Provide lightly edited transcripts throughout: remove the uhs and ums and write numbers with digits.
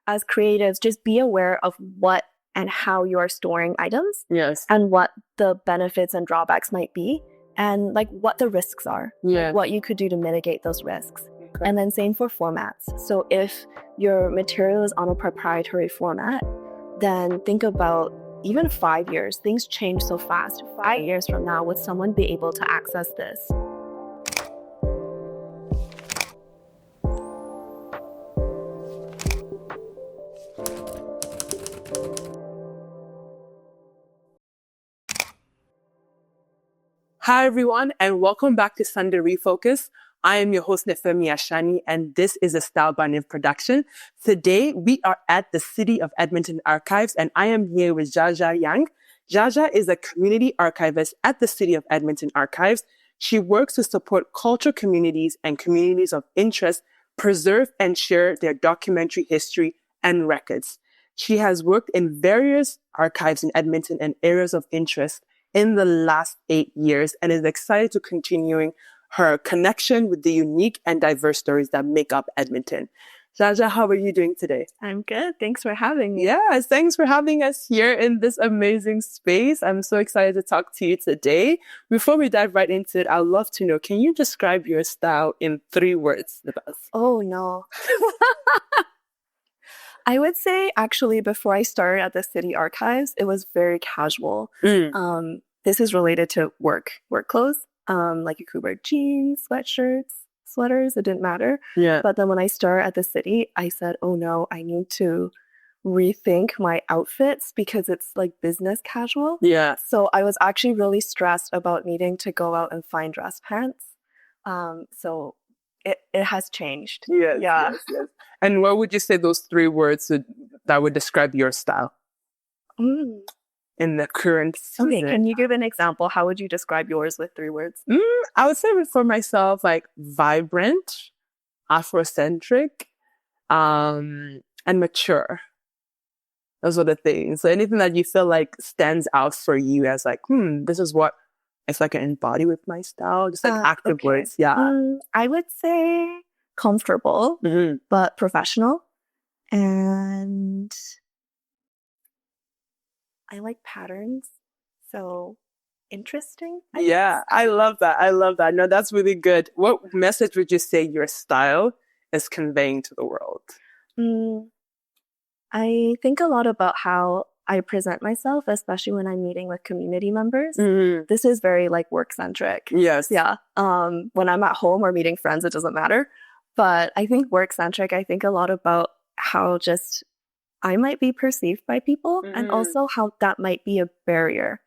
as creatives, just be aware of what and how you're storing items. Yes. And what the benefits and drawbacks might be, and like what the risks are, what you could do to mitigate those risks. Okay. And then same for formats. So if your material is on a proprietary format, then think about even 5 years. Things change so fast. 5 years from now, would someone be able to access this? Hi, everyone, and welcome back to Sunday Refocus. I am your host, Nefemi Ashani, and this is a Style by Niv production. Today, we are at the City of Edmonton Archives, and I am here with Jia Jia Yong. Jia Jia is a community archivist at the City of Edmonton Archives. She works to support cultural communities and communities of interest, preserve and share their documentary history and records. She has worked in various archives in Edmonton and areas of interest in the last 8 years and is excited to continuing her connection with the unique and diverse stories that make up Edmonton. Jia Jia, how are you doing today? I'm good. Thanks for having me. Yes, thanks for having us here in this amazing space. I'm so excited to talk to you today. Before we dive right into it, I'd love to know, can you describe your style in 3 words with us? Oh, no. I would say, actually, before I started at the City Archives, it was very casual. This is related to work clothes. Like you could wear jeans, sweatshirts, sweaters, it didn't matter. Yeah. But then when I started at the City, I said, oh no, I need to rethink my outfits because it's like business casual. Yeah. So I was actually really stressed about needing to go out and find dress pants. So it has changed. Yes, yeah. Yes. And what would you say those 3 words that would describe your style in the current season? Okay, can you give an example? How would you describe yours with 3 words? I would say for myself, like vibrant, Afrocentric, and mature. Those are the things. So anything that you feel like stands out for you as like, this is what I feel like I embody with my style. Just like active words. Yeah. I would say comfortable, but professional. And I like patterns. So interesting. I love that. No, that's really good. What message would you say your style is conveying to the world? I think a lot about how I present myself, especially when I'm meeting with community members. This is very like work-centric. Yes. Yeah. When I'm at home or meeting friends, it doesn't matter. But I think work-centric, I think a lot about how just I might be perceived by people and also how that might be a barrier.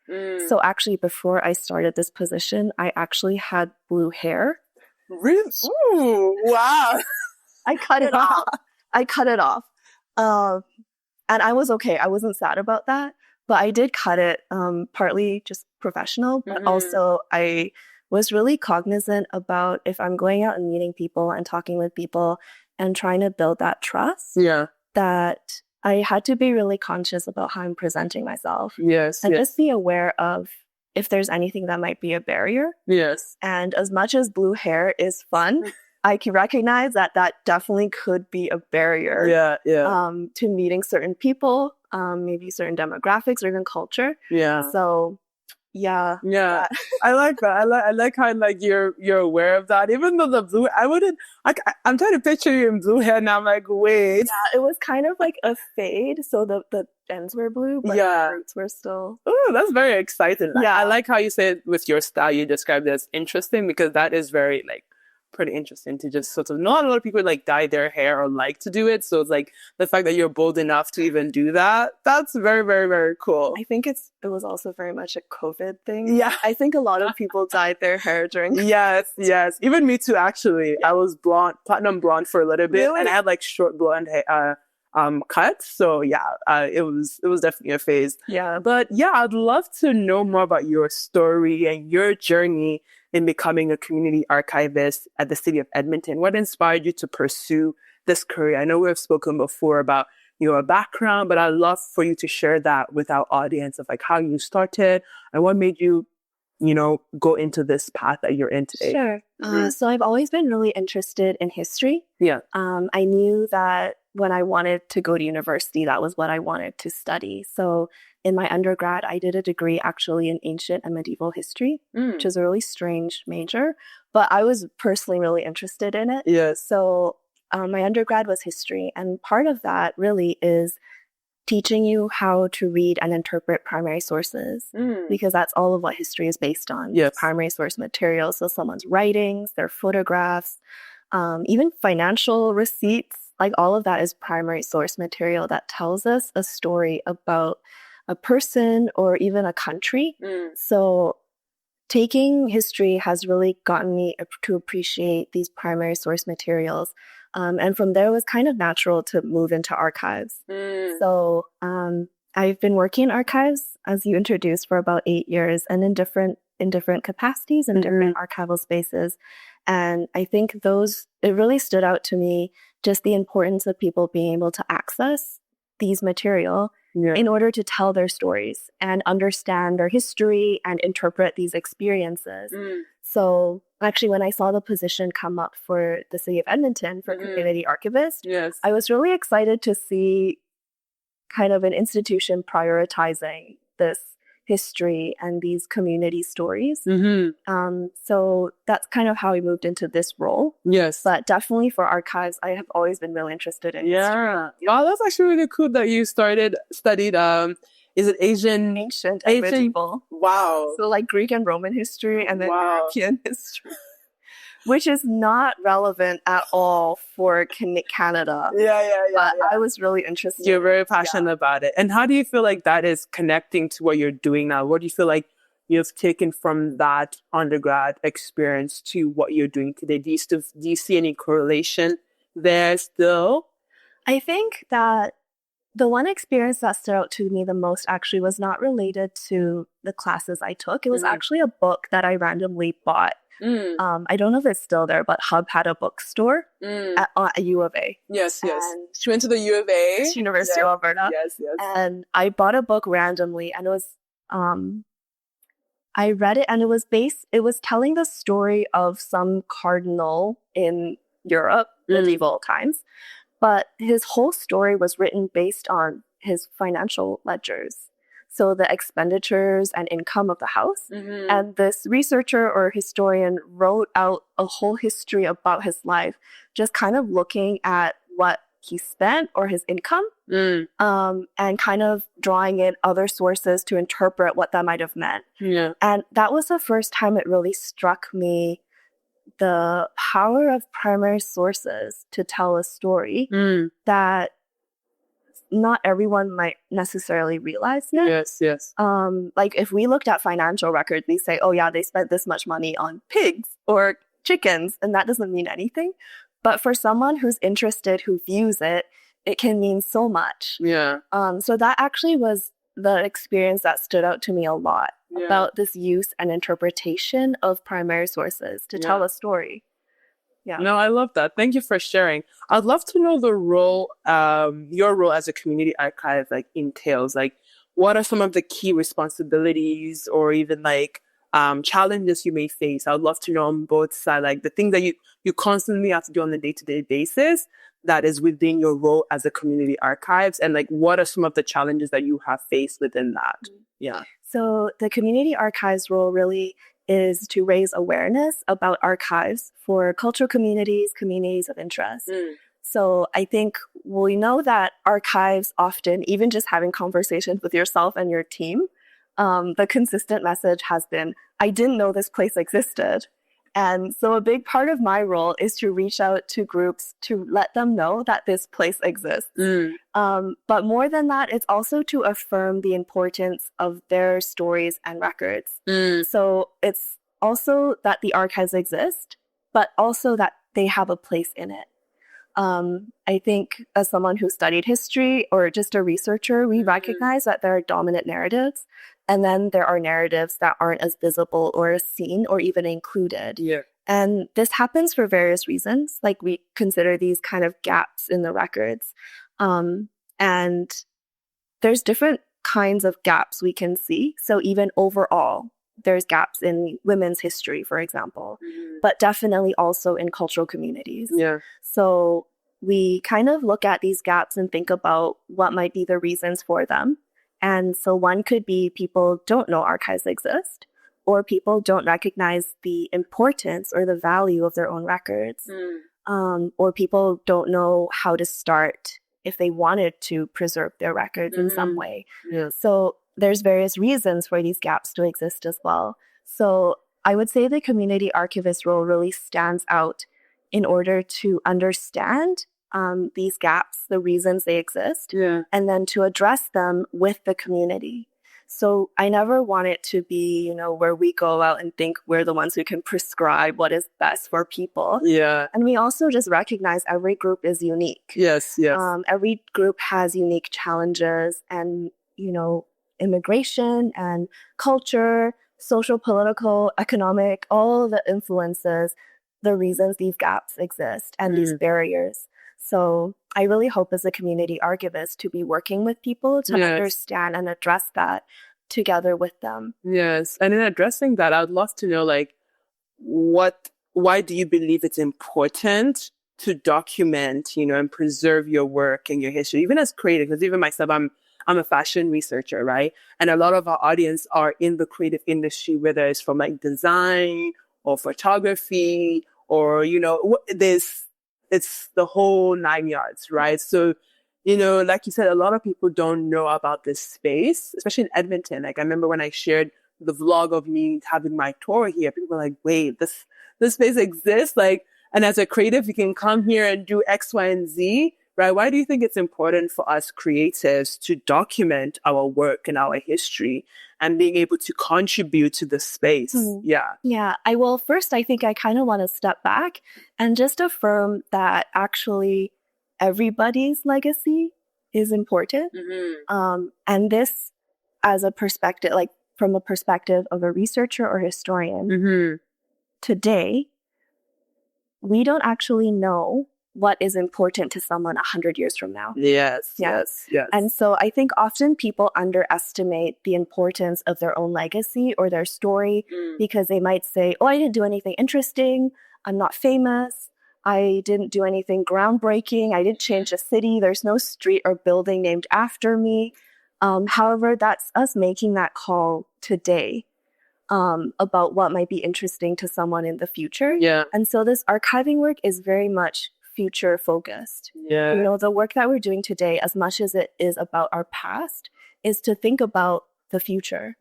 So actually, before I started this position, I actually had blue hair. Really? Ooh, wow. I cut it off. And I was okay. I wasn't sad about that. But I did cut it, partly just professional, but also I was really cognizant about if I'm going out and meeting people and talking with people and trying to build that trust, that I had to be really conscious about how I'm presenting myself. Yes. And just be aware of if there's anything that might be a barrier. Yes. And as much as blue hair is fun, I can recognize that definitely could be a barrier to meeting certain people, maybe certain demographics or even culture. Yeah. So yeah. I like that. I like how like you're aware of that. Even though the blue, I'm trying to picture you in blue hair now. I'm like, wait. Yeah, it was kind of like a fade. So the ends were blue, but the roots were still. Oh, that's very exciting. Yeah. I like how you said with your style, you described it as interesting because that is very like pretty interesting to just sort of, not a lot of people like dye their hair or like to do it. So it's like the fact that you're bold enough to even do that, that's very, very, very cool. I think it was also very much a COVID thing. Yeah. I think a lot of people dyed their hair during. Yes. Even me too, actually. I was platinum blonde for a little bit. Really? And I had like short blonde hair, cuts. So it was definitely a phase. Yeah. But I'd love to know more about your story and your journey in becoming a community archivist at the City of Edmonton. What inspired you to pursue this career? I know we've spoken before about your background, but I'd love for you to share that with our audience of like how you started and what made you go into this path that you're in today? Sure. So I've always been really interested in history. Yeah. I knew that when I wanted to go to university, that was what I wanted to study. So in my undergrad, I did a degree actually in ancient and medieval history, which is a really strange major, but I was personally really interested in it. Yes. So my undergrad was history, and part of that really is teaching you how to read and interpret primary sources, because that's all of what history is based on. Yes. Primary source material. So someone's writings, their photographs, even financial receipts, like all of that is primary source material that tells us a story about a person or even a country. So taking history has really gotten me to appreciate these primary source materials. And from there, it was kind of natural to move into archives. So I've been working in archives, as you introduced, for about 8 years, and in different capacities and different archival spaces. And I think it really stood out to me, just the importance of people being able to access these material in order to tell their stories and understand their history and interpret these experiences. So actually, when I saw the position come up for the City of Edmonton for Community Archivist, I was really excited to see kind of an institution prioritizing this history and these community stories. So that's kind of how I moved into this role. Yes. But definitely for archives, I have always been really interested in history. Wow, that's actually really cool that you studied, is it ancient and medieval. Wow. So like Greek and Roman history and then European history, which is not relevant at all for Canada. But I was really interested. You're very passionate about it. And how do you feel like that is connecting to what you're doing now? What do you feel like you've taken from that undergrad experience to what you're doing today? Do you see any correlation there still? I think that the one experience that stood out to me the most actually was not related to the classes I took. It was actually a book that I randomly bought. I don't know if it's still there, but Hub had a bookstore at U of A. Yes. She went to the U of A. University of Alberta. Yes. And I bought a book randomly, and it was, I read it, and it was telling the story of some cardinal in Europe, medieval times. But his whole story was written based on his financial ledgers. So the expenditures and income of the house. And this researcher or historian wrote out a whole history about his life, just kind of looking at what he spent or his income, and kind of drawing in other sources to interpret what that might have meant. And that was the first time it really struck me, the power of primary sources to tell a story that not everyone might necessarily realize yet. Yes. Like if we looked at financial records, we say, oh yeah, they spent this much money on pigs or chickens, and that doesn't mean anything. But for someone who's interested, who views it, it can mean so much. So that actually was the experience that stood out to me a lot, about this use and interpretation of primary sources to tell a story. No, I love that. Thank you for sharing. I'd love to know the role, your role as a community archive, entails. What are some of the key responsibilities or even challenges you may face? I would love to know on both sides, the things that you constantly have to do on a day-to-day basis that is within your role as a community archives, and what are some of the challenges that you have faced within that? So the community archives role really is to raise awareness about archives for cultural communities of interest. So I think we know that archives often, even just having conversations with yourself and your team, the consistent message has been, I didn't know this place existed. And so a big part of my role is to reach out to groups to let them know that this place exists. But more than that, it's also to affirm the importance of their stories and records. So it's also that the archives exist, but also that they have a place in it. I think as someone who studied history or just a researcher, we recognize that there are dominant narratives, and then there are narratives that aren't as visible or as seen or even included. And this happens for various reasons. We consider these kind of gaps in the records. And there's different kinds of gaps we can see. So even overall, there's gaps in women's history, for example, but definitely also in cultural communities. Yeah. So we kind of look at these gaps and think about what might be the reasons for them. And so one could be people don't know archives exist, or people don't recognize the importance or the value of their own records, or people don't know how to start if they wanted to preserve their records in some way. Yeah. So there's various reasons for these gaps to exist as well. So I would say the community archivist role really stands out in order to understand these gaps, the reasons they exist, and then to address them with the community. So I never want it to be, where we go out and think we're the ones who can prescribe what is best for people. Yeah. And we also just recognize every group is unique. Yes. Every group has unique challenges and, immigration and culture, social, political, economic, all the influences, the reasons these gaps exist and these barriers. So I really hope as a community archivist to be working with people to understand and address that together with them. Yes. And in addressing that, I would love to know, why do you believe it's important to document, and preserve your work and your history, even as creative? Because even myself, I'm a fashion researcher, right? And a lot of our audience are in the creative industry, whether it's from design or photography or, it's the whole 9 yards, right? So, like you said, a lot of people don't know about this space, especially in Edmonton. I remember when I shared the vlog of me having my tour here, people were like, wait, this space exists? And as a creative, you can come here and do X, Y, and Z, right? Why do you think it's important for us creatives to document our work and our history and being able to contribute to the space? Yeah. First, I think I kind of want to step back and just affirm that actually everybody's legacy is important. And this as a perspective, from a perspective of a researcher or historian, today, we don't actually know what is important to someone 100 years from now. Yes. And so I think often people underestimate the importance of their own legacy or their story because they might say, oh, I didn't do anything interesting. I'm not famous. I didn't do anything groundbreaking. I didn't change a city. There's no street or building named after me. However, that's us making that call today about what might be interesting to someone in the future. Yeah. And so this archiving work is very much future focused. Yeah. The work that we're doing today, as much as it is about our past, is to think about the future.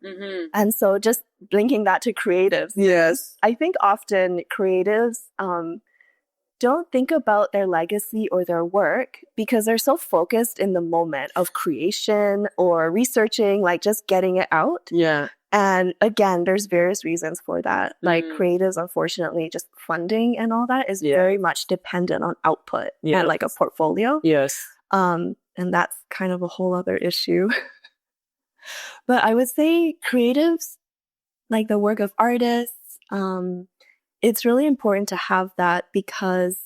And so just linking that to creatives. Yes. I think often creatives don't think about their legacy or their work because they're so focused in the moment of creation or researching, just getting it out. Yeah. And again, there's various reasons for that. Creatives, unfortunately, just funding and all that is very much dependent on output and a portfolio. Yes. And that's kind of a whole other issue. But I would say creatives, the work of artists, it's really important to have that because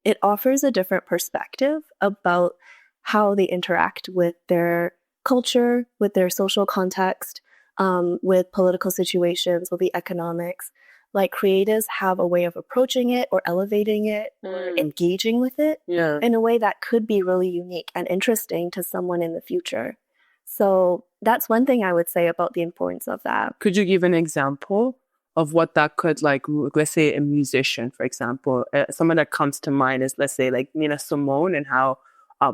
it offers a different perspective about how they interact with their culture, with their social context, with political situations, with the economics. Creatives have a way of approaching it or elevating it or engaging with it in a way that could be really unique and interesting to someone in the future. So that's one thing I would say about the importance of that. Could you give an example of what that could, let's say a musician, for example, someone that comes to mind is, let's say, Nina Simone, and how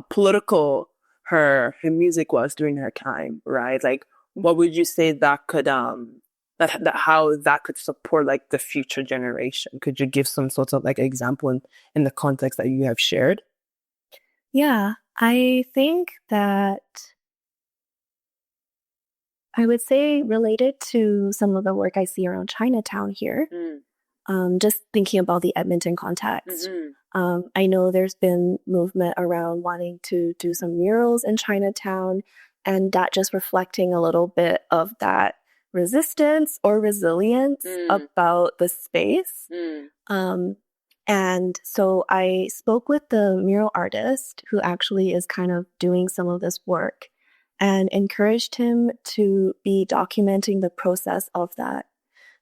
political her music was during her time, right? What would you say that could, how that could support the future generation? Could you give some sort of example in the context that you have shared? Yeah, I think that I would say related to some of the work I see around Chinatown here, just thinking about the Edmonton context. I know there's been movement around wanting to do some murals in Chinatown, and that just reflecting a little bit of that resistance or resilience about the space. And so I spoke with the mural artist who actually is kind of doing some of this work and encouraged him to be documenting the process of that.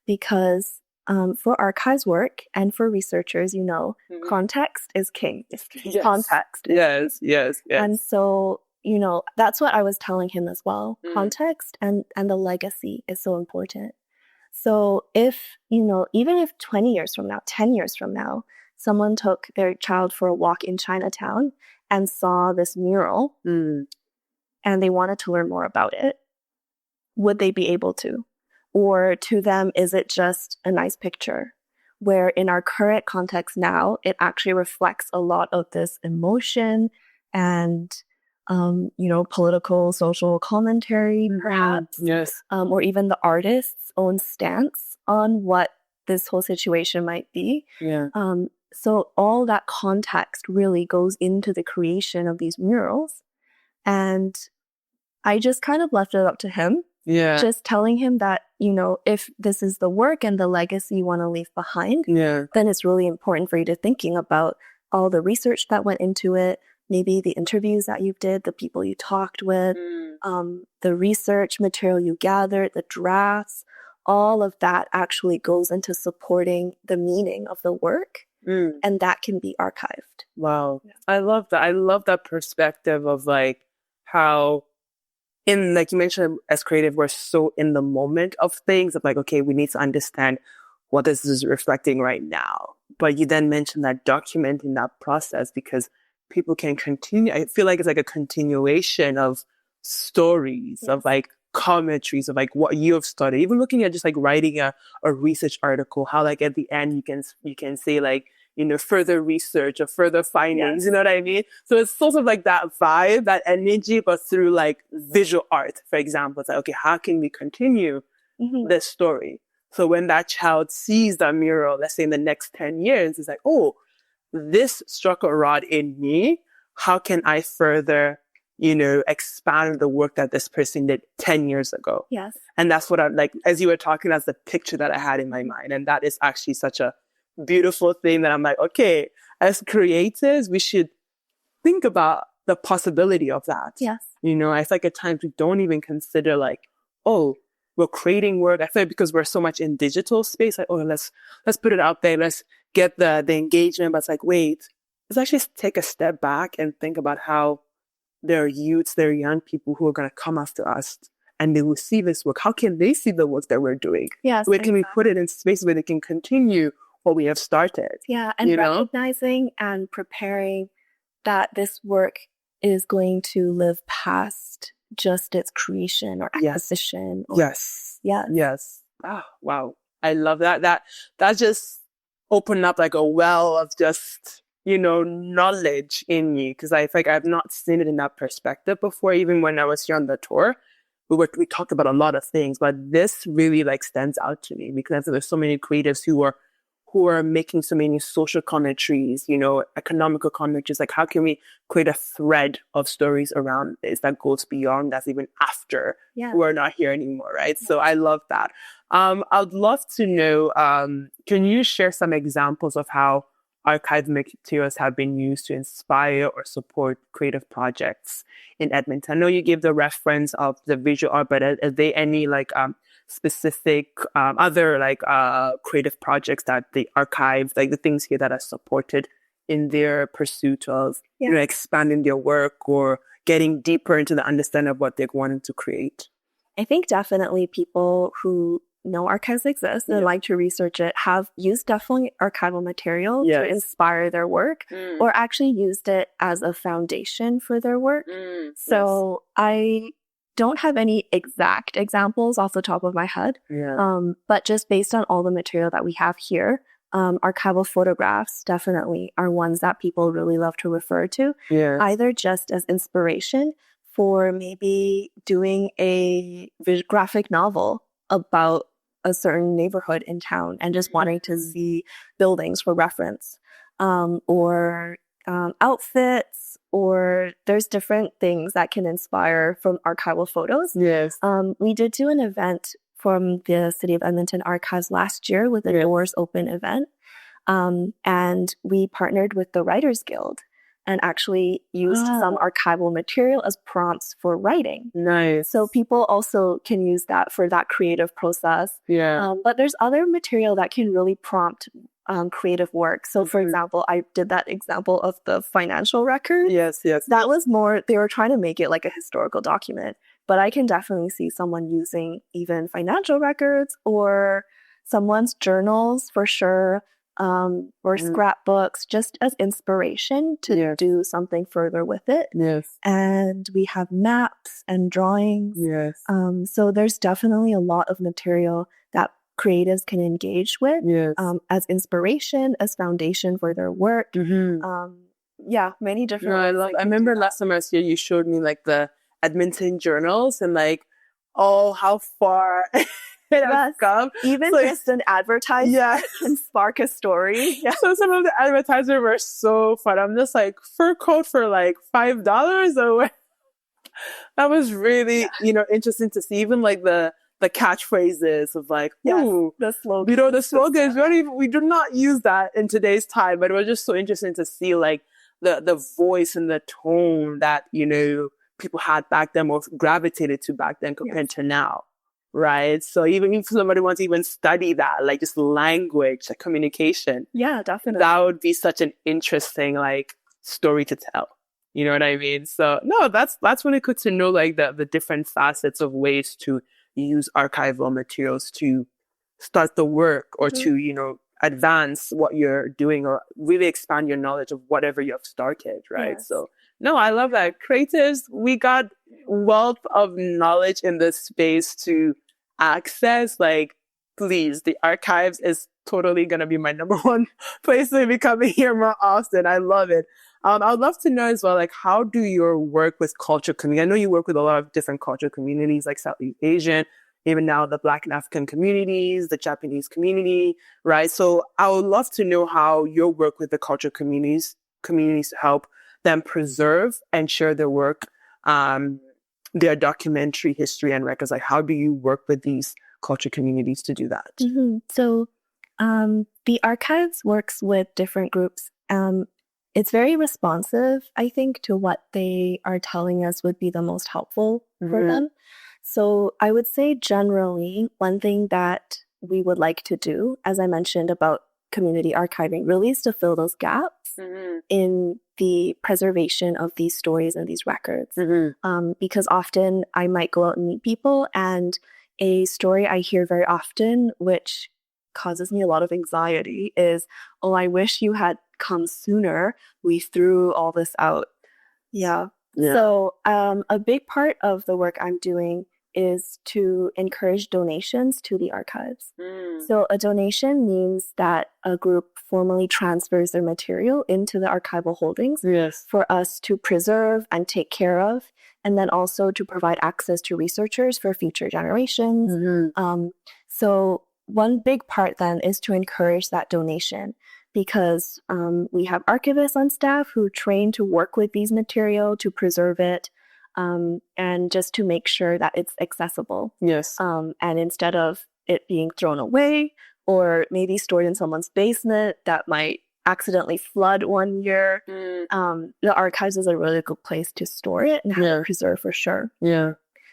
because for archives work and for researchers, context is king. Yes. Context. Yes. And so, that's what I was telling him as well. Context and the legacy is so important. So if, even if 20 years from now, 10 years from now, someone took their child for a walk in Chinatown and saw this mural and they wanted to learn more about it, would they be able to? Or to them, is it just a nice picture? Where in our current context now, it actually reflects a lot of this emotion and, political, social commentary, perhaps. Yes. Or even the artist's own stance on what this whole situation might be. Yeah. So all that context really goes into the creation of these murals. And I just kind of left it up to him. Yeah. Just telling him that, if this is the work and the legacy you want to leave behind, then it's really important for you to thinking about all the research that went into it, maybe the interviews that you did, the people you talked with, the research material you gathered, the drafts, all of that actually goes into supporting the meaning of the work. And that can be archived. Wow. Yeah. I love that. I love that perspective of how like you mentioned, as creative, we're so in the moment of things of okay, we need to understand what this is reflecting right now. But you then mentioned that documenting that process because people can continue. I feel like it's a continuation of stories, of commentaries of what you have studied. Even looking at just writing a research article, how at the end you can say further research or further findings, you know what I mean? So it's sort of that vibe, that energy, but through visual art, for example. It's okay, how can we continue this story? So when that child sees that mural, let's say in the next 10 years, it's oh, this struck a rod in me. How can I further, expand the work that this person did 10 years ago? Yes. And that's what as you were talking, that's the picture that I had in my mind. And that is actually such a beautiful thing that I'm okay, as creators, we should think about the possibility of that. Yes. I feel at times we don't even consider oh, we're creating work. I feel because we're so much in digital space, oh, let's put it out there. Let's get the engagement. But it's wait, let's actually take a step back and think about how there are youths, there are young people who are going to come after us and they will see this work. How can they see the work that we're doing? Yes. Where can we put it in space where they can continue what we have started? Yeah, and recognizing and preparing that this work is going to live past just its creation or acquisition. Yes. Oh, wow. I love that. That just opened up a well of just, knowledge in me. Because I think I've not seen it in that perspective before, even when I was here on the tour. We talked about a lot of things, but this really stands out to me because there's so many creatives who are making so many social commentaries, economical commentaries. How can we create a thread of stories around this that goes beyond that's even after we're not here anymore, right? Yeah. So I love that. I'd love to know, can you share some examples of how archive materials have been used to inspire or support creative projects in Edmonton? I know you gave the reference of the visual art, but are there any specific other creative projects that the archive, the things here that are supported in their pursuit of expanding their work or getting deeper into the understanding of what they're wanting to create? I think definitely people who know archives exist and like to research it have used definitely archival material to inspire their work or actually used it as a foundation for their work. So I don't have any exact examples off the top of my head, but just based on all the material that we have here, archival photographs definitely are ones that people really love to refer to, either just as inspiration for maybe doing a graphic novel about a certain neighborhood in town and just wanting to see buildings for reference, or outfits, or there's different things that can inspire from archival photos. Yes. We did do an event from the City of Edmonton Archives last year with a Doors Open event. And we partnered with the Writers Guild. and actually used some archival material as prompts for writing. Nice. So people also can use that for that creative process. Yeah. But there's other material that can really prompt creative work. So for example, I did that example of the financial record. Yes. That was more, they were trying to make it like a historical document. But I can definitely see someone using even financial records or someone's journals for sure, or scrapbooks, just as inspiration to do something further with it. Yes. And we have maps and drawings. Yes. So there's definitely a lot of material that creatives can engage with as inspiration, as foundation for their work. Many different ways. I remember last semester you showed me like the Edmonton journals and like, how far it has come. Even just an advertisement can spark a story. Yeah. So some of the advertisers were so fun. I'm just like, fur coat for like $5 or that was really, interesting to see. Even like the catchphrases of like, the slogans. The slogans, we do not use that in today's time, but it was just so interesting to see like the voice and the tone that, people had back then or gravitated to back then compared to now. Right. So even if somebody wants to even study that, like just language, like communication. Yeah, definitely. That would be such an interesting like story to tell. You know what I mean? So no, that's really good to know like the different facets of ways to use archival materials to start the work or to, advance what you're doing or really expand your knowledge of whatever you have started, right? Yes. So no, I love that. Creatives, we got wealth of knowledge in this space to access. Like, please, the archives is totally going to be my number one place to be coming here more often. I love it. I'd love to know as well, like, how do your work with culture community? I know you work with a lot of different cultural communities, like Southeast Asian, even now the Black and African communities, the Japanese community, right? So I would love to know how your work with the cultural communities help them preserve and share their work, their documentary history and records. Like, how do you work with these culture communities to do that? So the archives works with different groups. It's very responsive, I think, to what they are telling us would be the most helpful for them. So I would say generally, one thing that we would like to do, as I mentioned about community archiving, really is to fill those gaps in the preservation of these stories and these records. Because often I might go out and meet people, and a story I hear very often, which causes me a lot of anxiety, is, "Oh, I wish you had come sooner. We threw all this out." Yeah. So a big part of the work I'm doing is to encourage donations to the archives. So a donation means that a group formally transfers their material into the archival holdings for us to preserve and take care of, and then also to provide access to researchers for future generations. So one big part then is to encourage that donation, because we have archivists on staff who train to work with these material, to preserve it, and just to make sure that it's accessible. And instead of it being thrown away or maybe stored in someone's basement that might accidentally flood one year, the archives is a really good place to store it and have it preserved for sure.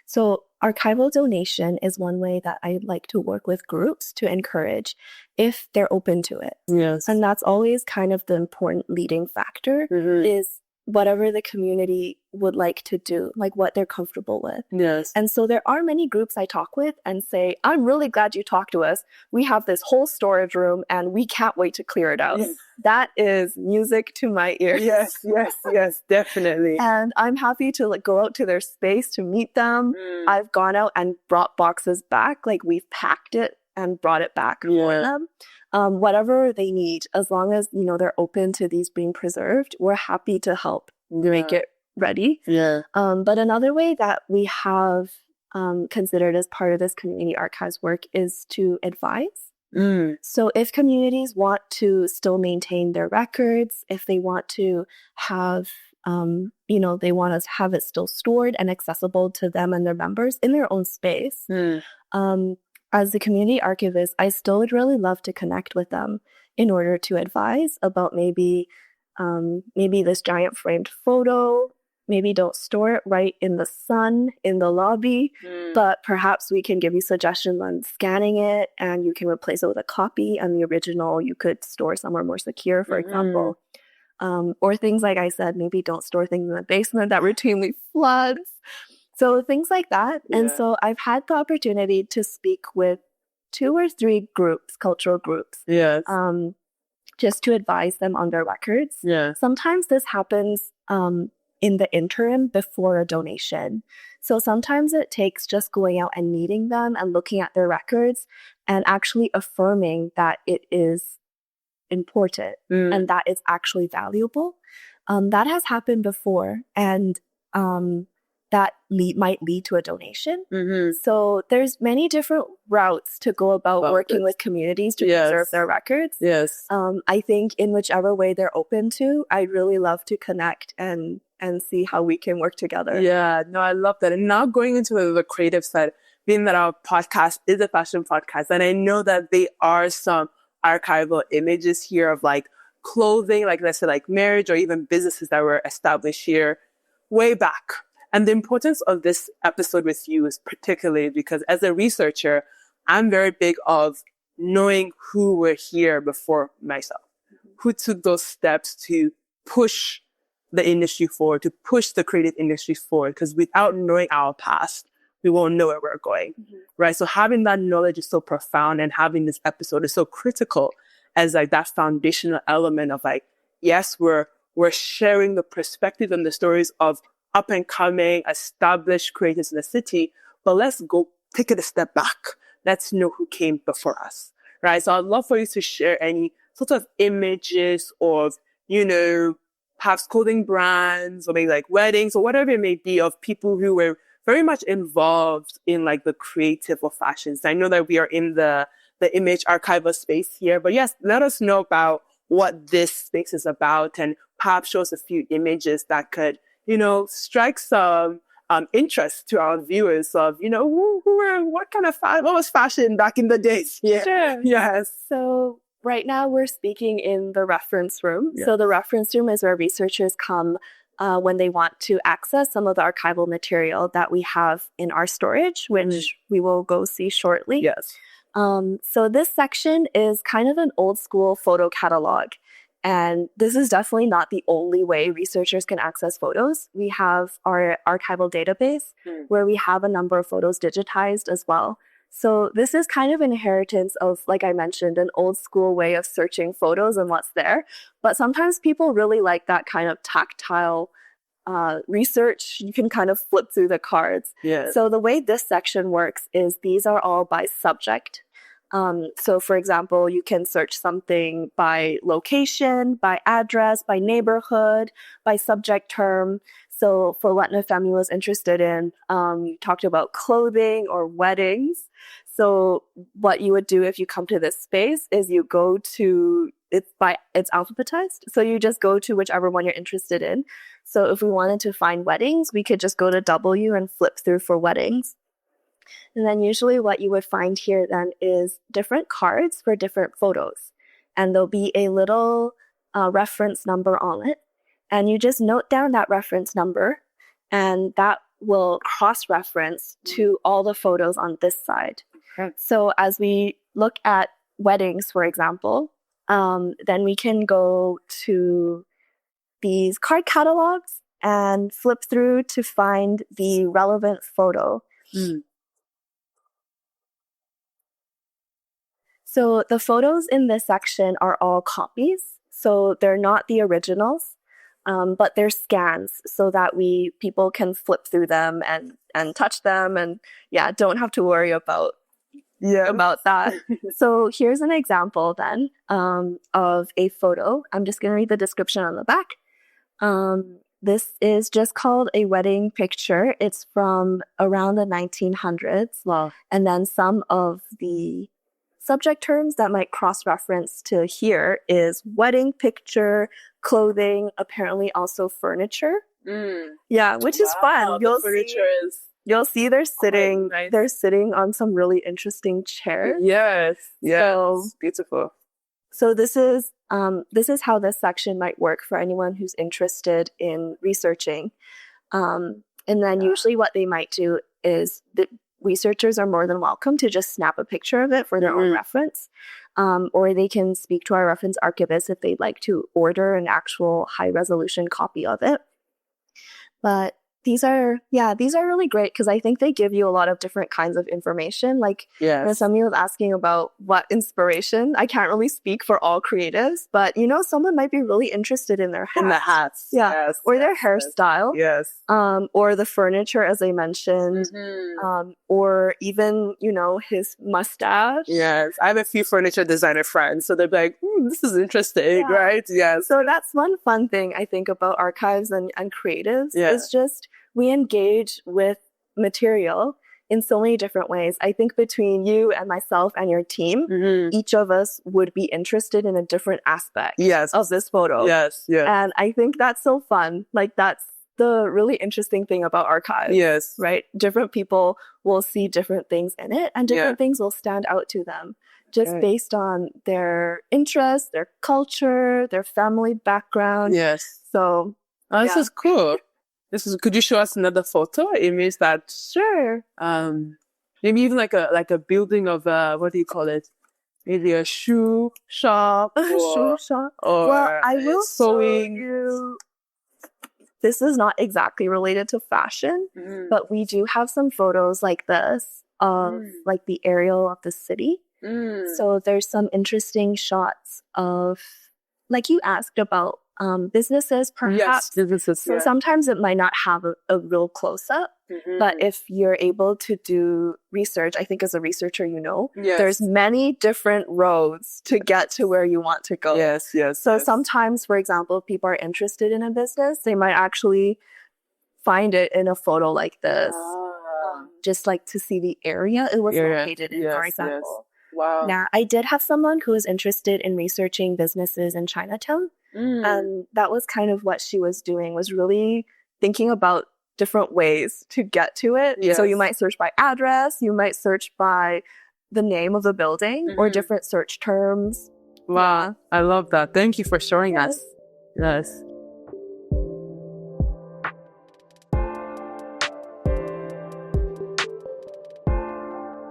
So archival donation is one way that I like to work with groups to encourage if they're open to it. And that's always kind of the important leading factor, is whatever the community would like to do, like what they're comfortable with. And so there are many groups I talk with and say, "I'm really glad you talked to us. We have this whole storage room and we can't wait to clear it out." That is music to my ears. Yes, definitely. And I'm happy to like go out to their space to meet them. I've gone out and brought boxes back, like we've packed it and brought it back for them. Whatever they need, as long as, they're open to these being preserved, we're happy to help make it ready. But another way that we have considered as part of this community archives work is to advise. So if communities want to still maintain their records, if they want to have, they want to have it still stored and accessible to them and their members in their own space, as the community archivist, I still would really love to connect with them in order to advise about maybe maybe this giant framed photo. Maybe don't store it right in the sun in the lobby, but perhaps we can give you suggestions on scanning it, and you can replace it with a copy, and the original you could store somewhere more secure, for example. Or things like I said, maybe don't store things in the basement that routinely floods. So things like that. Yeah. And so I've had the opportunity to speak with 2 or 3 groups, cultural groups. Yes. Just to advise them on their records. Yeah. Sometimes this happens in the interim before a donation. So sometimes it takes just going out and meeting them and looking at their records and actually affirming that it is important and that it's actually valuable. That has happened before, and that might lead to a donation. So there's many different routes to go about working with communities to preserve their records. Yes. I think in whichever way they're open to, I'd really love to connect and see how we can work together. Yeah, no, I love that. And now going into the creative side, being that our podcast is a fashion podcast, and I know that there are some archival images here of like clothing, like let's say like marriage or even businesses that were established here way back. And the importance of this episode with you is particularly because as a researcher, I'm very big of knowing who were here before myself, who took those steps to push the industry forward, to push the creative industry forward. Because without knowing our past, we won't know where we're going, right? So having that knowledge is so profound, and having this episode is so critical as like that foundational element of like, yes, we're sharing the perspective and the stories of up and coming, established creators in the city, but let's go take it a step back. Let's know who came before us, right? So I'd love for you to share any sort of images of, perhaps clothing brands or maybe like weddings or whatever it may be of people who were very much involved in like the creative of fashions. I know that we are in the image archival space here, but yes, let us know about what this space is about and perhaps show us a few images that could, strike some interest to our viewers of, what was fashion back in the days? Yeah. Sure. Yes. So right now we're speaking in the reference room. Yeah. So the reference room is where researchers come when they want to access some of the archival material that we have in our storage, which we will go see shortly. Yes. So this section is kind of an old school photo catalog. And this is definitely not the only way researchers can access photos. We have our archival database where we have a number of photos digitized as well. So this is kind of an inheritance of, like I mentioned, an old school way of searching photos and what's there. But sometimes people really like that kind of tactile research. You can kind of flip through the cards. Yes. So the way this section works is these are all by subject. So for example, you can search something by location, by address, by neighborhood, by subject term. So for what Nefemi was interested in, you talked about clothing or weddings. So what you would do if you come to this space is you go to, it's alphabetized. So you just go to whichever one you're interested in. So if we wanted to find weddings, we could just go to W and flip through for weddings. And then usually what you would find here then is different cards for different photos. And there'll be a little reference number on it. And you just note down that reference number, and that will cross-reference to all the photos on this side. Okay. So as we look at weddings, for example, then we can go to these card catalogs and flip through to find the relevant photo. So the photos in this section are all copies. So they're not the originals, but they're scans so that people can flip through them and touch them and don't have to worry about that. So here's an example then of a photo. I'm just going to read the description on the back. This is just called a wedding picture. It's from around the 1900s. Wow. And then some of the subject terms that might cross-reference to here is wedding picture, clothing, apparently also furniture. Yeah, which is fun. You'll see they're sitting on some really interesting chairs. Yes. So beautiful. So this is this is how this section might work for anyone who's interested in researching. And then usually what they might do is the researchers are more than welcome to just snap a picture of it for their own reference. Or they can speak to our reference archivist if they'd like to order an actual high resolution copy of it. But these are really great because I think they give you a lot of different kinds of information. Like, somebody was asking about what inspiration. I can't really speak for all creatives, but someone might be really interested in their hats. In the hats. Yes. Or their hairstyle. Yes. Or the furniture, as I mentioned. Or even, his mustache. Yes. I have a few furniture designer friends, so they're like, this is interesting, right? Yes. So that's one fun thing I think about archives and creatives is just we engage with material in so many different ways. I think between you and myself and your team, each of us would be interested in a different aspect of this photo. Yes. And I think that's so fun. Like, that's the really interesting thing about archives. Yes. Right? Different people will see different things in it, and different things will stand out to them just based on their interests, their culture, their family background. Yes. So this is cool. Could you show us another photo image that? Sure. Maybe even like a building of what do you call it? Maybe a shoe shop. Shoe shop. Or well, I will sewing. show you. This is not exactly related to fashion, but we do have some photos like this of like the aerial of the city. So there's some interesting shots of, like you asked about, businesses, perhaps. Yes, businesses. So sometimes it might not have a real close-up, but if you're able to do research, I think as a researcher, there's many different roads to get to where you want to go. Yes. So sometimes, for example, if people are interested in a business, they might actually find it in a photo like this, just like to see the area it was located in, for example. Yes. Wow. Now, I did have someone who was interested in researching businesses in Chinatown. And that was kind of what she was doing, was really thinking about different ways to get to it. Yes. So you might search by address, you might search by the name of the building or different search terms. Wow. I love that. Thank you for showing us. Yes.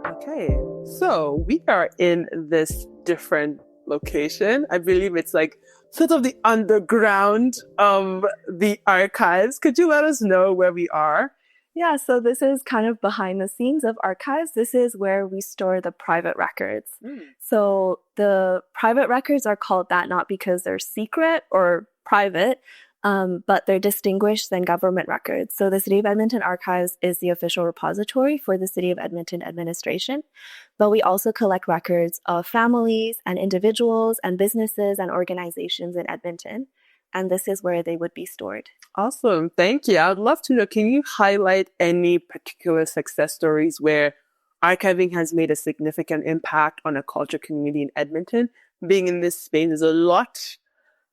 Okay. So we are in this different location. I believe it's like sort of the underground of the archives. Could you let us know where we are? Yeah, so this is kind of behind the scenes of archives. This is where we store the private records. So the private records are called that not because they're secret or private, but they're distinguished than government records. So the City of Edmonton Archives is the official repository for the City of Edmonton administration, but we also collect records of families and individuals and businesses and organizations in Edmonton, and this is where they would be stored. Awesome. Thank you. I would love to know, can you highlight any particular success stories where archiving has made a significant impact on a culture community in Edmonton? Being in this space, there's a lot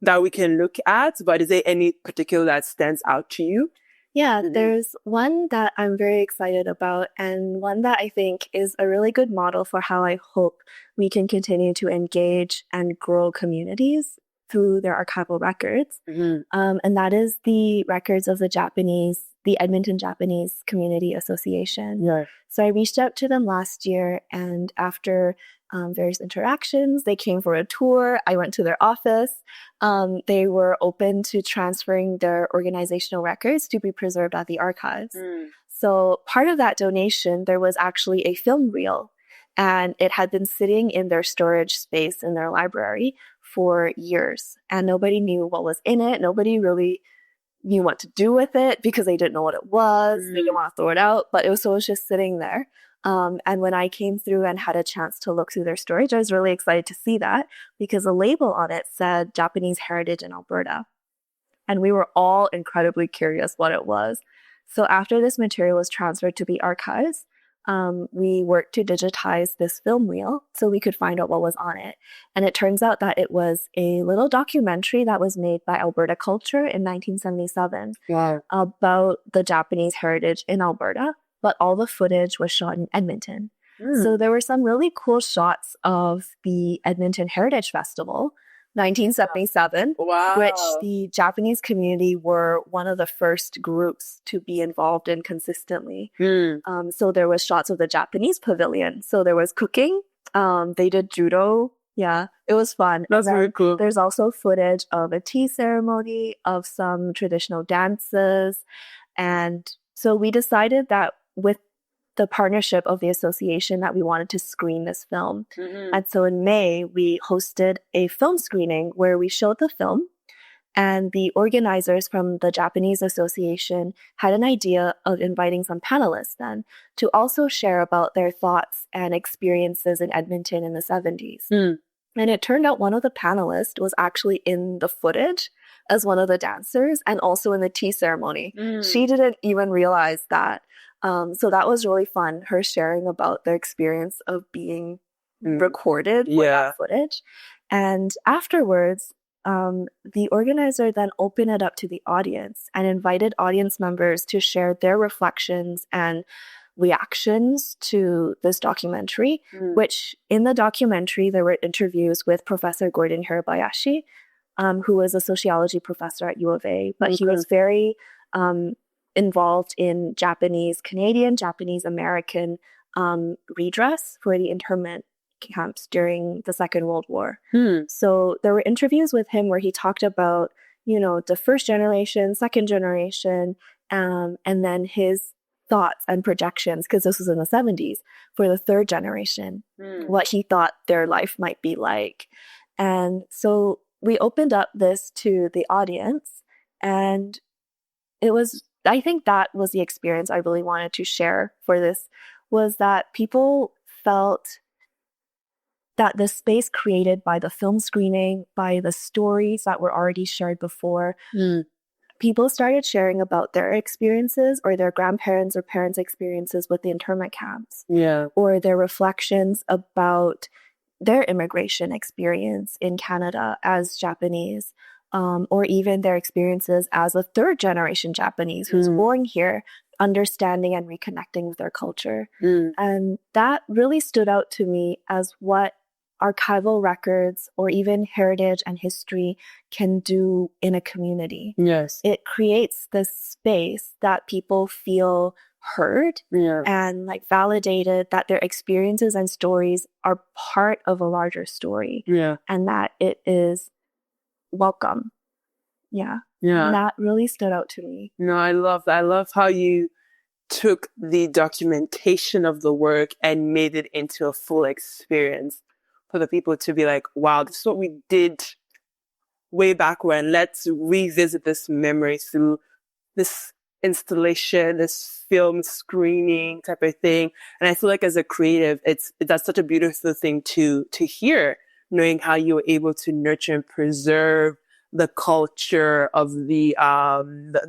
that we can look at, but is there any particular that stands out to you? Yeah, there's one that I'm very excited about, and one that I think is a really good model for how I hope we can continue to engage and grow communities through their archival records. And that is the records of the Edmonton Japanese Community Association. Yeah. So I reached out to them last year, and after various interactions, they came for a tour. I went to their office. They were open to transferring their organizational records to be preserved at the archives. So part of that donation, there was actually a film reel, and it had been sitting in their storage space in their library for years, and nobody knew what was in it. Nobody really knew what to do with it because they didn't know what it was. They didn't want to throw it out, but it was just sitting there. And when I came through and had a chance to look through their storage, I was really excited to see that because the label on it said Japanese Heritage in Alberta. And we were all incredibly curious what it was. So after this material was transferred to the archives, we worked to digitize this film reel so we could find out what was on it. And it turns out that it was a little documentary that was made by Alberta Culture in 1977 about the Japanese heritage in Alberta, but all the footage was shot in Edmonton. So there were some really cool shots of the Edmonton Heritage Festival, 1977, Wow. which the Japanese community were one of the first groups to be involved in consistently. So there was shots of the Japanese pavilion. So there was cooking. They did judo. Yeah, it was fun. That's very cool. There's also footage of a tea ceremony, of some traditional dances. And so we decided that with the partnership of the association that we wanted to screen this film. And so in May, we hosted a film screening where we showed the film, and the organizers from the Japanese Association had an idea of inviting some panelists then to also share about their thoughts and experiences in Edmonton in the 70s. And it turned out one of the panelists was actually in the footage as one of the dancers and also in the tea ceremony. She didn't even realize that. So that was really fun, her sharing about their experience of being recorded with that footage. And afterwards, the organizer then opened it up to the audience and invited audience members to share their reflections and reactions to this documentary, which in the documentary, there were interviews with Professor Gordon Hirabayashi, who was a sociology professor at U of A, but he was very involved in Japanese-Canadian, Japanese-American redress for the internment camps during the Second World War. So there were interviews with him where he talked about, the first generation, second generation, and then his thoughts and projections, because this was in the 70s, for the third generation, what he thought their life might be like. And so we opened up this to the audience, and I think that was the experience I really wanted to share for this, was that people felt that the space created by the film screening, by the stories that were already shared before, people started sharing about their experiences or their grandparents' or parents' experiences with the internment camps. Or their reflections about their immigration experience in Canada as Japanese. Or even their experiences as a third generation Japanese who's born here, understanding and reconnecting with their culture. And that really stood out to me as what archival records or even heritage and history can do in a community. It creates this space that people feel heard and validated, that their experiences and stories are part of a larger story, and that it is welcome. And that really stood out to me. No, I love that. I love how you took the documentation of the work and made it into a full experience for the people to be like, wow, this is what we did way back when. Let's revisit this memory through this installation, this film screening type of thing. And I feel like as a creative, that's such a beautiful thing to hear, knowing how you were able to nurture and preserve the culture of the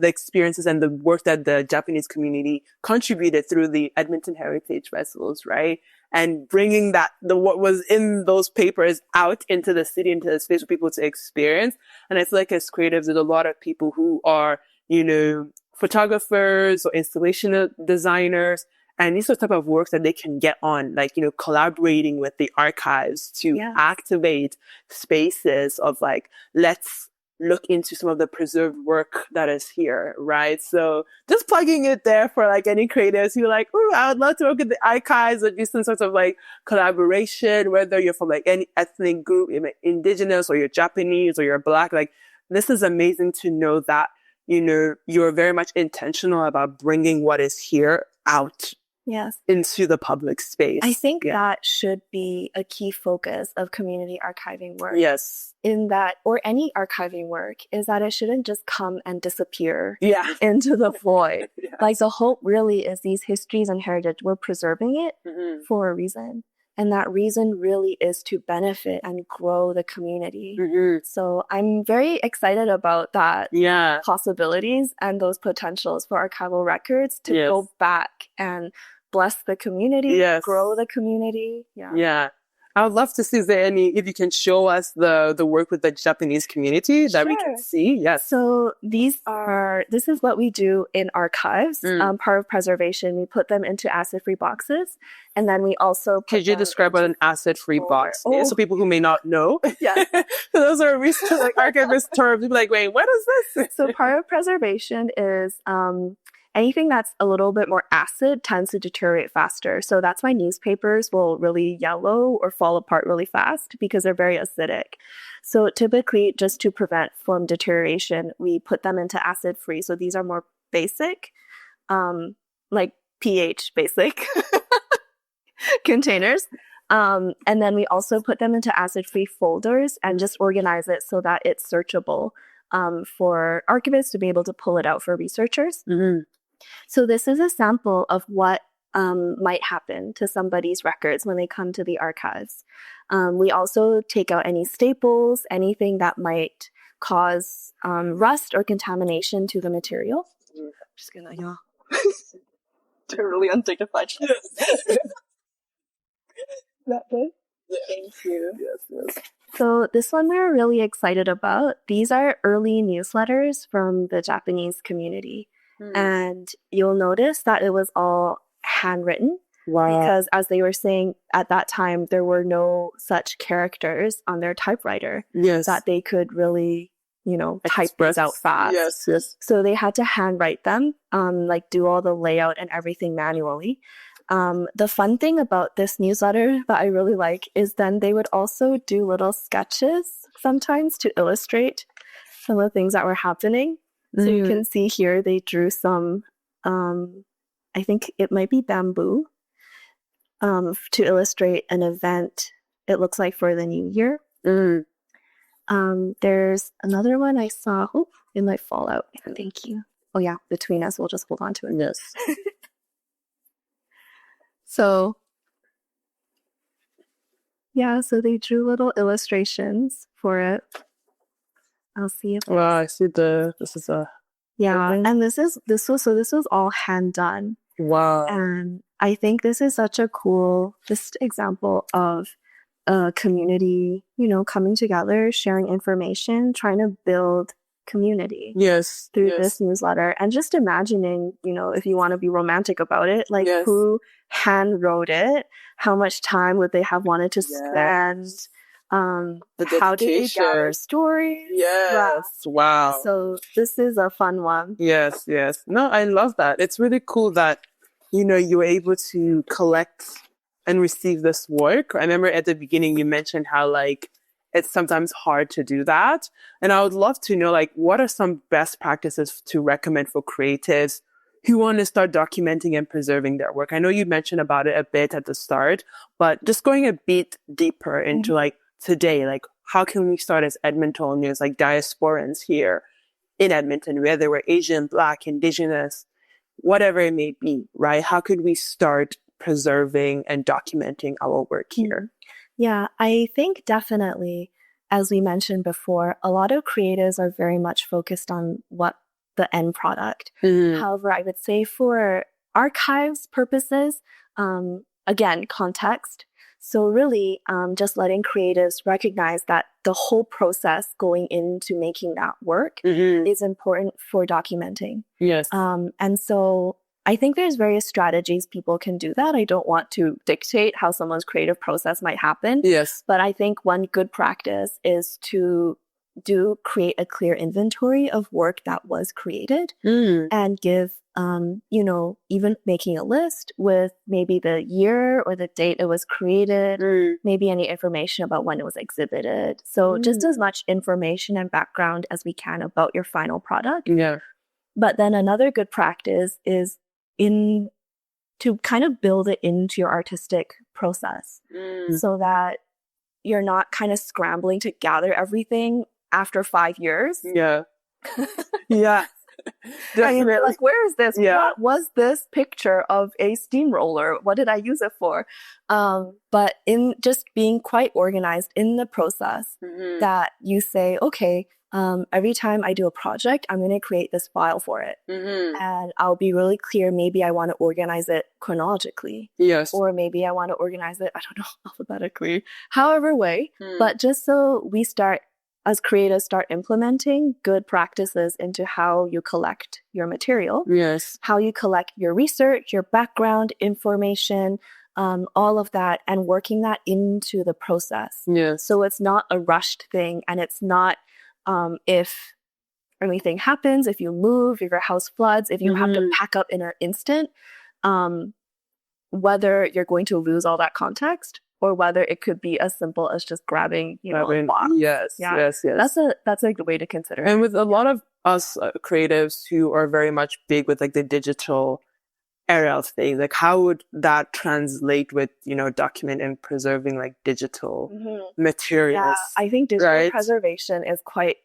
experiences and the work that the Japanese community contributed through the Edmonton Heritage Festivals, right? And bringing what was in those papers out into the city, into the space for people to experience. And I feel like as creatives, there's a lot of people who are, photographers or installation designers, and these are the type of works that they can get on, collaborating with the archives to activate spaces of let's look into some of the preserved work that is here, right? So just plugging it there for any creatives who are like, oh, I would love to work with the archives or do some sort of collaboration, whether you're from any ethnic group, you're Indigenous or you're Japanese or you're Black. This is amazing to know that, you're very much intentional about bringing what is here out into the public space. I think that should be a key focus of community archiving work. In that, or any archiving work, is that it shouldn't just come and disappear into the void. The hope really is these histories and heritage, we're preserving it for a reason. And that reason really is to benefit and grow the community. So I'm very excited about that possibilities and those potentials for archival records to go back and bless the community, grow the community. I would love to see if you can show us the work with the Japanese community that we can see. Yes. So this is what we do in archives. Part of preservation, we put them into acid-free boxes. And then we also Could you describe what an acid-free box is? So people who may not know. Yeah. Those are recent, like archivist terms. People are like, wait, what is this? So part of preservation is anything that's a little bit more acid tends to deteriorate faster. So that's why newspapers will really yellow or fall apart really fast because they're very acidic. So typically, just to prevent from deterioration, we put them into acid-free. So these are more basic, like pH basic containers. And then we also put them into acid-free folders and just organize it so that it's searchable for archivists to be able to pull it out for researchers. Mm-hmm. So this is a sample of what might happen to somebody's records when they come to the archives. We also take out any staples, anything that might cause rust or contamination to the material. I'm just gonna, do a really undignified job. That good? Thank you. Yes. So this one we're really excited about. These are early newsletters from the Japanese community. And you'll notice that it was all handwritten. Wow. Because as they were saying, at that time, there were no such characters on their typewriter that they could really, type these out fast. Yes. So they had to handwrite them, do all the layout and everything manually. The fun thing about this newsletter that I really like is then they would also do little sketches sometimes to illustrate some of the things that were happening. So you can see here they drew some, I think it might be bamboo, to illustrate an event, it looks like, for the new year. There's another one I saw. Oh, it might fall out. Thank you. Oh yeah, between us, we'll just hold on to it. Yes. So they drew little illustrations for it. I'll see if. Wow, I see this is a. Yeah, and this was all hand done. Wow. And I think this is such a cool just example of a community, coming together, sharing information, trying to build community. Yes. Through this newsletter. And just imagining, if you want to be romantic about it, who hand wrote it, how much time would they have wanted to spend, how did they gather stories? Yes. Wow. So this is a fun one. Yes. No, I love that. It's really cool that, you were able to collect and receive this work. I remember at the beginning you mentioned how it's sometimes hard to do that. And I would love to know what are some best practices to recommend for creatives who want to start documenting and preserving their work? I know you mentioned about it a bit at the start, but just going a bit deeper into today, how can we start as Edmontonians, diasporans here in Edmonton, whether we're Asian, Black, Indigenous, whatever it may be, right? How could we start preserving and documenting our work here? Yeah, I think definitely, as we mentioned before, a lot of creatives are very much focused on what the end product. However, I would say for archives purposes, again, context. So really, just letting creatives recognize that the whole process going into making that work is important for documenting. Yes. And so I think there's various strategies people can do that. I don't want to dictate how someone's creative process might happen. Yes. But I think one good practice is to create a clear inventory of work that was created and give, even making a list with maybe the year or the date it was created, maybe any information about when it was exhibited. So just as much information and background as we can about your final product. Yeah. But then another good practice is to kind of build it into your artistic process so that you're not kind of scrambling to gather everything after 5 years. Yeah. Yeah. Definitely. Where is this? Yeah. What was this picture of a steamroller? What did I use it for? But in just being quite organized in the process that you say, okay, every time I do a project, I'm going to create this file for it. And I'll be really clear, maybe I want to organize it chronologically. Yes. Or maybe I want to organize it, I don't know, alphabetically, however way. But just so we start, as creatives, start implementing good practices into how you collect your material. Yes. How you collect your research, your background information, all of that, and working that into the process. Yes. So it's not a rushed thing, and it's not if anything happens, if you move, if your house floods, if you have to pack up in an instant, whether you're going to lose all that context or whether it could be as simple as just grabbing, a box. Yes. That's like the way to consider it. And with a lot of us creatives who are very much big with like the digital era of things, like how would that translate with, document and preserving like digital materials? Yeah, I think digital preservation is quite,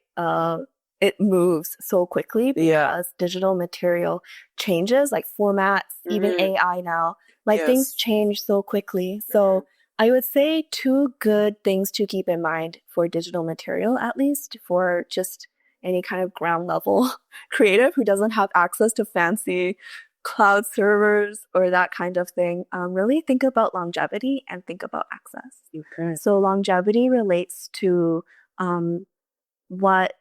it moves so quickly because digital material changes, like formats, even AI now, like things change so quickly. So I would say 2 good things to keep in mind for digital material, at least for just any kind of ground level creative who doesn't have access to fancy cloud servers or that kind of thing. Really think about longevity and think about access. Okay. So longevity relates to what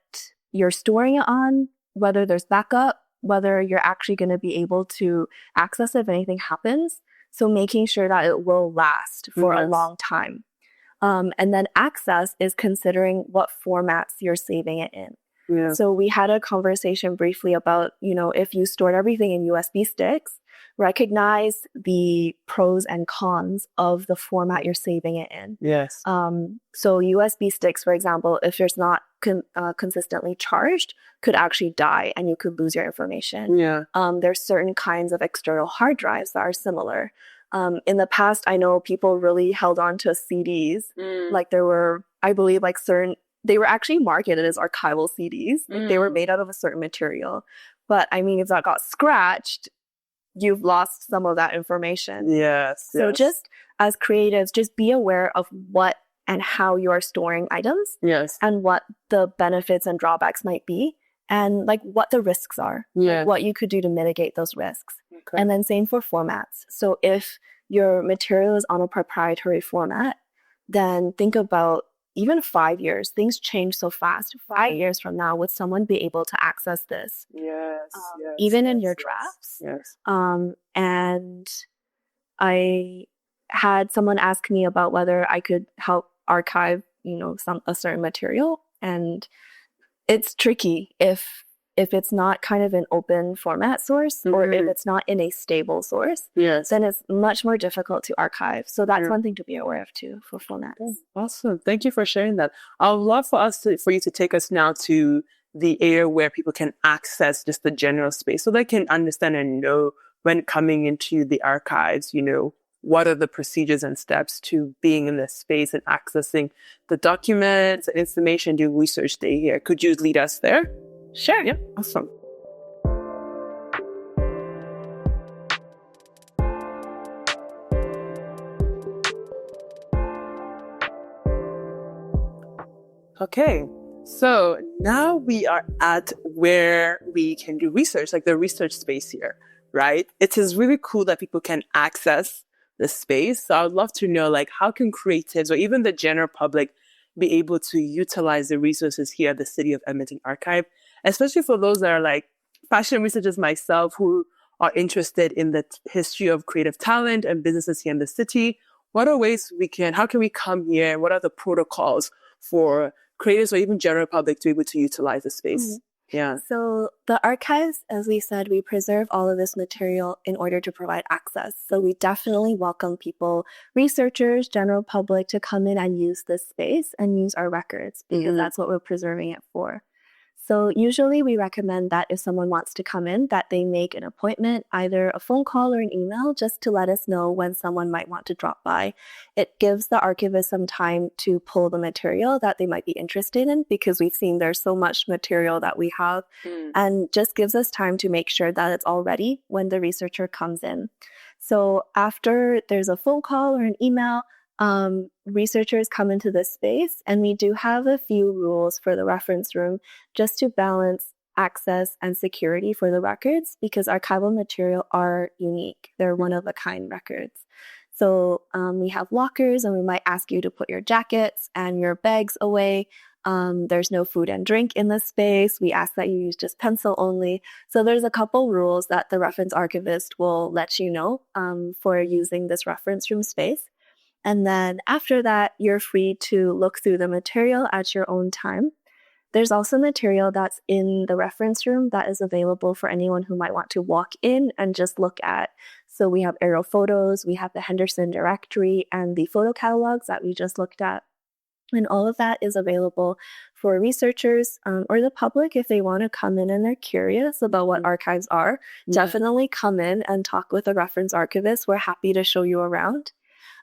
you're storing it on, whether there's backup, whether you're actually going to be able to access it if anything happens. So making sure that it will last for a long time. And then access is considering what formats you're saving it in. Yeah. So we had a conversation briefly about, if you stored everything in USB sticks, recognize the pros and cons of the format you're saving it in. Yes. So USB sticks, for example, if it's not consistently charged, could actually die and you could lose your information. Yeah. There's certain kinds of external hard drives that are similar. In the past, I know people really held on to CDs. Like there were, I believe, like they were actually marketed as archival CDs. Like they were made out of a certain material. But I mean, if that got scratched, you've lost some of that information. Yes. So just as creatives, just be aware of what and how you are storing items. Yes. And what the benefits and drawbacks might be. And like what the risks are. Yeah. Like what you could do to mitigate those risks. Okay. And then same for formats. So if your material is on a proprietary format, then think about even 5 years. Things change so fast. 5 years from now, would someone be able to access this? Yes. Even in your drafts? Yes. And I had someone ask me about whether I could help archive, a certain material. And it's tricky if it's not kind of an open format source or if it's not in a stable source, then it's much more difficult to archive. So that's one thing to be aware of too for formats. Oh, awesome. Thank you for sharing that. I would love for you to take us now to the area where people can access just the general space so they can understand and know when coming into the archives, what are the procedures and steps to being in this space and accessing the documents and information, do research day here. Could you lead us there? Sure. Yeah, awesome. Okay, so now we are at where we can do research, like the research space here, right? It is really cool that people can access the space. So I would love to know, like, how can creatives or even the general public be able to utilize the resources here at the City of Edmonton Archive, especially for those that are like fashion researchers myself who are interested in the history of creative talent and businesses here in the city. What are ways how can we come here? What are the protocols for creators or even general public to be able to utilize the space? Yeah. So the archives, as we said, we preserve all of this material in order to provide access. So we definitely welcome people, researchers, general public, to come in and use this space and use our records because that's what we're preserving it for. So usually we recommend that if someone wants to come in, that they make an appointment, either a phone call or an email, just to let us know when someone might want to drop by. It gives the archivist some time to pull the material that they might be interested in because we've seen there's so much material that we have and just gives us time to make sure that it's all ready when the researcher comes in. So after there's a phone call or an email, researchers come into this space, and we do have a few rules for the reference room just to balance access and security for the records, because archival material are unique. They're one-of-a-kind records. So we have lockers, and we might ask you to put your jackets and your bags away. There's no food and drink in the space. We ask that you use just pencil only. So there's a couple rules that the reference archivist will let you know for using this reference room space. And then after that, you're free to look through the material at your own time. There's also material that's in the reference room that is available for anyone who might want to walk in and just look at. So we have aerial photos, we have the Henderson directory, and the photo catalogs that we just looked at. And all of that is available for researchers or the public if they want to come in and they're curious about what archives are. Definitely come in and talk with a reference archivist. We're happy to show you around.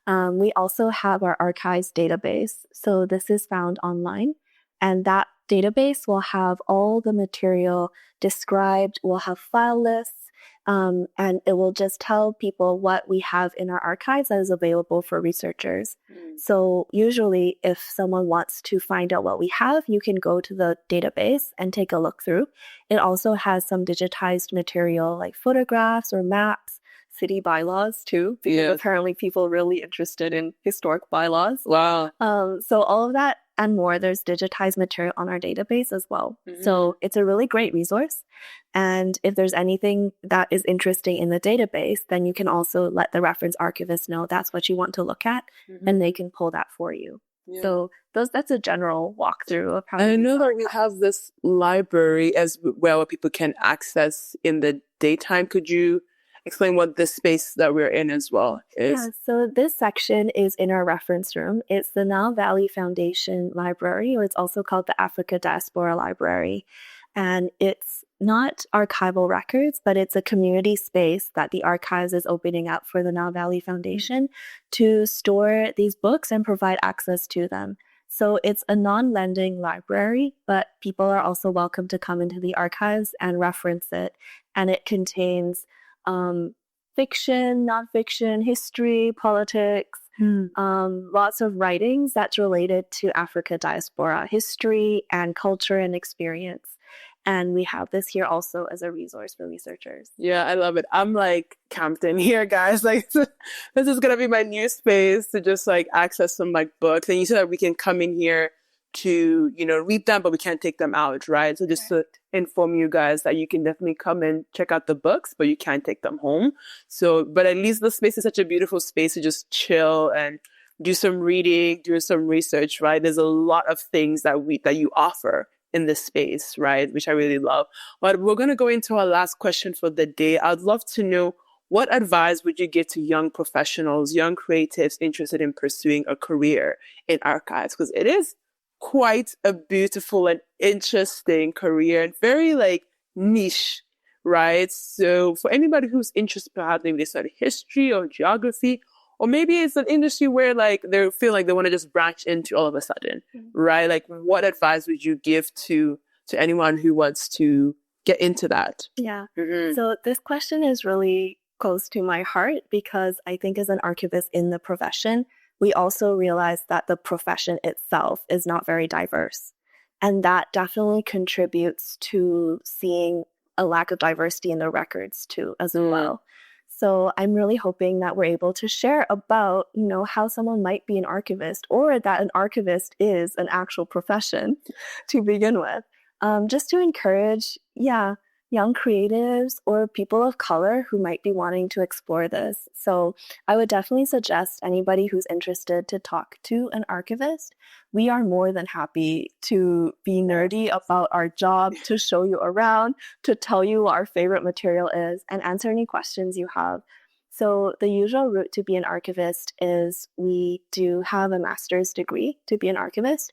We also have our archives database. So this is found online, and that database will have all the material described. We'll have file lists, and it will just tell people what we have in our archives that is available for researchers. So usually if someone wants to find out what we have, you can go to the database and take a look through. It also has some digitized material like photographs or maps, city bylaws too, because apparently people are really interested in historic bylaws. Wow. So all of that and more, there's digitized material on our database as well. So it's a really great resource. And if there's anything that is interesting in the database, then you can also let the reference archivist know that's what you want to look at, and they can pull that for you. So that's a general walkthrough of how. I know that we have this library as well where people can access in the daytime. Could you explain what this space that we're in as well is? Yeah, so this section is in our reference room. It's the Nile Valley Foundation Library, or it's also called the Africa Diaspora Library. And it's not archival records, but it's a community space that the archives is opening up for the Nile Valley Foundation to store these books and provide access to them. So it's a non-lending library, but people are also welcome to come into the archives and reference it. And it contains fiction, nonfiction, history, politics, lots of writings that's related to Africa diaspora history and culture and experience. And we have this here also as a resource for researchers. Yeah, I love it. I'm like camped in here, guys. Like this is gonna be my new space to just like access some like books. And you said that we can come in here to, read them, but we can't take them out, right? So just to inform you guys that you can definitely come and check out the books, but you can't take them home. So, but at least the space is such a beautiful space to just chill and do some reading, do some research, right? There's a lot of things that you offer in this space, right? Which I really love. But we're going to go into our last question for the day. I'd love to know, what advice would you give to young professionals, young creatives interested in pursuing a career in archives? Because it is quite a beautiful and interesting career and very like niche, right? So for anybody who's interested, perhaps maybe they study history or geography, or maybe it's an industry where like they feel like they want to just branch into all of a sudden, right? Like what advice would you give to anyone who wants to get into that? Yeah. So this question is really close to my heart because I think as an archivist in the profession, we also realize that the profession itself is not very diverse. And that definitely contributes to seeing a lack of diversity in the records too, as well. So I'm really hoping that we're able to share about, how someone might be an archivist or that an archivist is an actual profession to begin with, just to encourage, young creatives or people of color who might be wanting to explore this. So I would definitely suggest anybody who's interested to talk to an archivist. We are more than happy to be nerdy about our job, to show you around, to tell you what our favorite material is, and answer any questions you have. So the usual route to be an archivist is we do have a master's degree to be an archivist.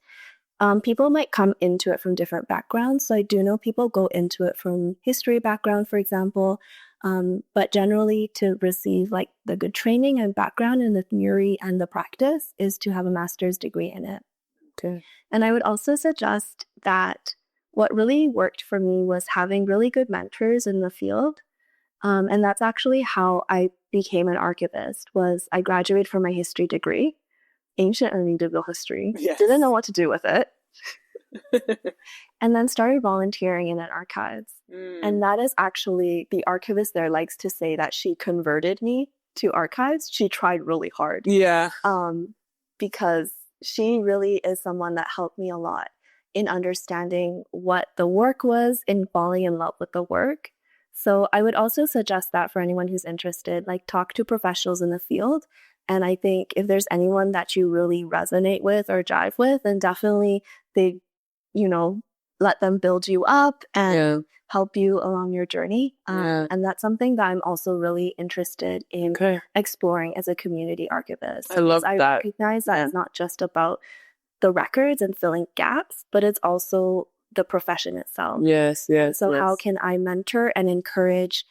People might come into it from different backgrounds. So I do know people go into it from history background, for example. But generally to receive like the good training and background in the theory and the practice is to have a master's degree in it. Okay. And I would also suggest that what really worked for me was having really good mentors in the field. And that's actually how I became an archivist. Was I graduated from my history degree. ancient and medieval history. Yes. Didn't know what to do with it. And then started volunteering in an archives. And that is actually, the archivist there likes to say that she converted me to archives. She tried really hard. Yeah. Because she really is someone that helped me a lot in understanding what the work was, in falling in love with the work. So I would also suggest that for anyone who's interested, like talk to professionals in the field. And I think if there's anyone that you really resonate with or jive with, then definitely they, let them build you up and help you along your journey. And that's something that I'm also really interested in exploring as a community archivist. I love that. I recognize that it's not just about the records and filling gaps, but it's also the profession itself. Yes. So how can I mentor and encourage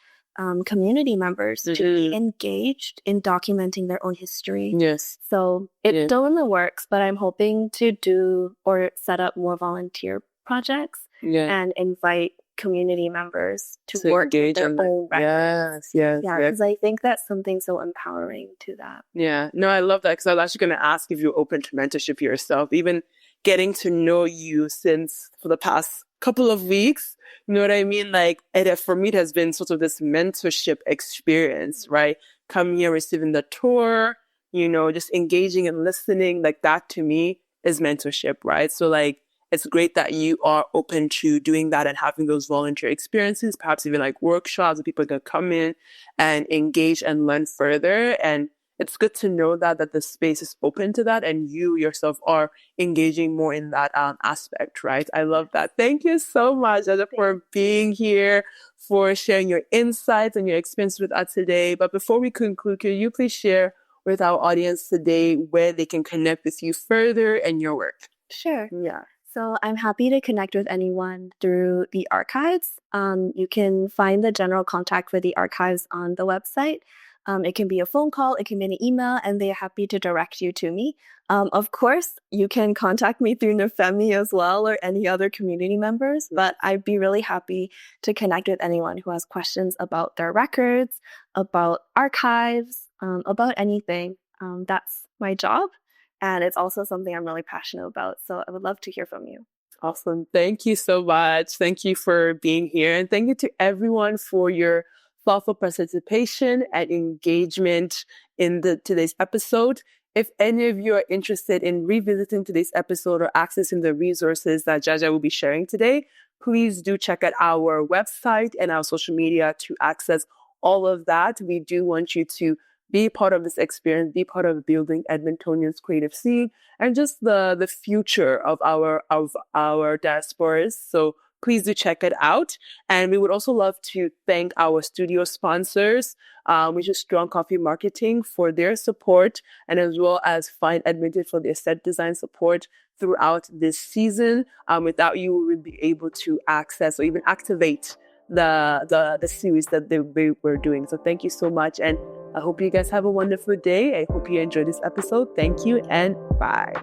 community members to be engaged in documenting their own history? Yes. So it's still in the works, but I'm hoping to do or set up more volunteer projects and invite community members to work with their own records. Yes. Because I think that's something so empowering to that. Yeah. No, I love that, because I was actually going to ask if you're open to mentorship yourself, even getting to know you for the past couple of weeks. You know what I mean? Like, for me, it has been sort of this mentorship experience, right? Coming here, receiving the tour, just engaging and listening, like that to me is mentorship, right? So like, it's great that you are open to doing that and having those volunteer experiences, perhaps even like workshops where people can come in and engage and learn further. And it's good to know that the space is open to that, and you yourself are engaging more in that aspect, right? I love that. Thank you so much, Jia, for being here, for sharing your insights and your experience with us today. But before we conclude, can you please share with our audience today where they can connect with you further and your work? Sure. Yeah. So I'm happy to connect with anyone through the archives. You can find the general contact for the archives on the website. It can be a phone call, it can be an email, and they're happy to direct you to me. Of course, you can contact me through Nefemi as well, or any other community members, but I'd be really happy to connect with anyone who has questions about their records, about archives, about anything. That's my job. And it's also something I'm really passionate about. So I would love to hear from you. Awesome. Thank you so much. Thank you for being here. And thank you to everyone for your thoughtful participation and engagement in today's episode. If any of you are interested in revisiting today's episode or accessing the resources that Jia Jia will be sharing today, please do check out our website and our social media to access all of that. We do want you to be part of this experience, be part of building Edmontonians' creative scene, and just the future of our diasporas. So please do check it out. And we would also love to thank our studio sponsors, which is Strong Coffee Marketing, for their support, and as well as Find Edmonton for their set design support throughout this season. Without you, we would be able to access or even activate the series that they were doing. So thank you so much. And I hope you guys have a wonderful day. I hope you enjoyed this episode. Thank you and bye.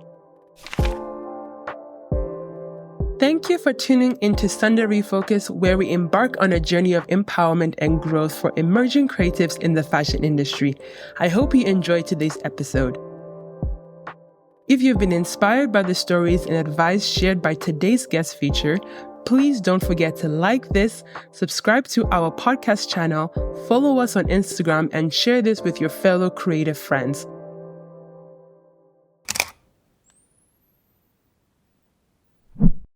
Thank you for tuning into Sunday Refocus, where we embark on a journey of empowerment and growth for emerging creatives in the fashion industry. I hope you enjoyed today's episode. If you've been inspired by the stories and advice shared by today's guest feature, please don't forget to like this, subscribe to our podcast channel, follow us on Instagram, and share this with your fellow creative friends.